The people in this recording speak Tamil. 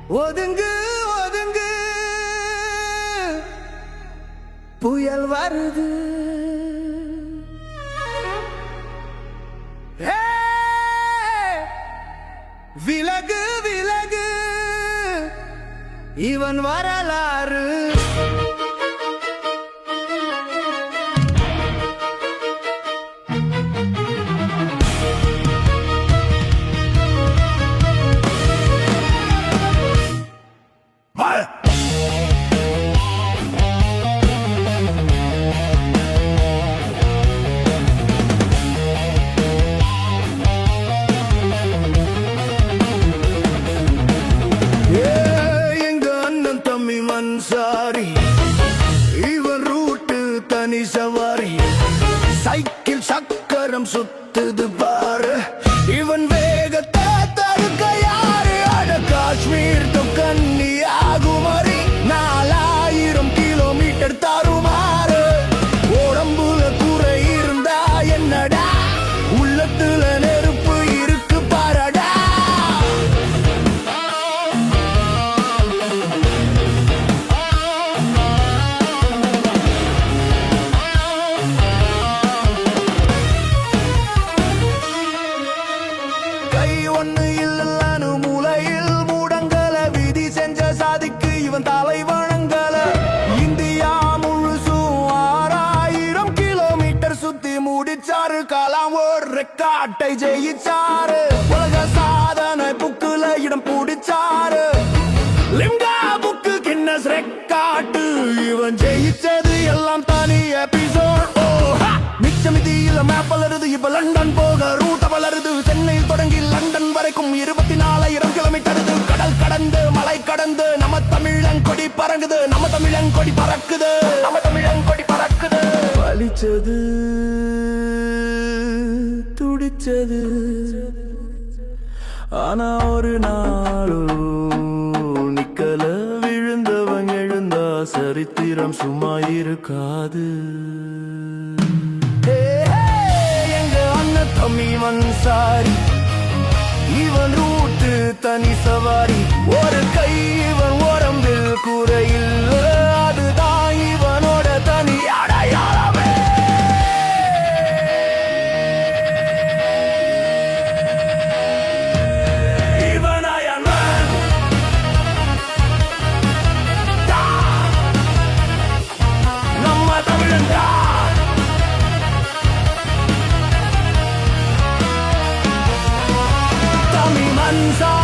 ஒதுங்கு ஒதுங்கு புயல் வருது. விலகு விலகு இவன் வரலாறு. சாரி இவன் ரூட்டு தனி சவாரி. சைக்கிள் சக்கரம் சுத்துது பாரு. இவன் வேகத்தை தடுக்க யாரு? அட காஷ்மீர் டு கன்னியாகுமரி 4000 கிலோமீட்டர் தாறுமாறு. உடம்புல குறை இருந்தா என்னடா, உள்ளத்துல நெருப்பு இருக்கு பாரடா. ஒண்ணு இல்லன்னு மூலையில் மூடங்கள விதி செஞ்ச சாதிக்கு இவன் தலை வணங்கல. இந்தியா முழுசும் 6000 கிலோமீட்டர் சுத்தி முடிச்சாரு. கலாம் ஒரு ரெக்கார்டை ஜெயிச்சாரு. உலக சாதனை புக்குல இடம் பிடிச்சாரு. Limca book Guinness record. இவன் ஜெயிச்சது எல்லாம் தனி எபிசோட். மிச்சமிதியில மேப் வளருது. இப்ப லண்டன் போக ரூட் வளருது. சென்னையில் தொடங்கி லண்டன் வரைக்கும் 24,000 கிலோமீட்டர். கடல் கடந்து மலை கடந்து நம்ம தமிழங்கொடி பறங்குது. நம்ம தமிழங்கொடி பறக்குது. நம்ம தமிழங்கொடி பறக்குது. வலிச்சது துடிச்சது. ஆனா ஒரு நாளும் நிக்கல. விழுந்தவன் எழுந்தா சரித்திரம் சும்மா இருக்காது. இவன் சாரி இவன் ரூட்டு தனி சவாரி. ஒரு கை இவன் உடம்பில் குறையில். அதுதான் இவனோட தனி அடையாளமே. இவன் அயன்மேன். நம்ம தமிழன் Mansa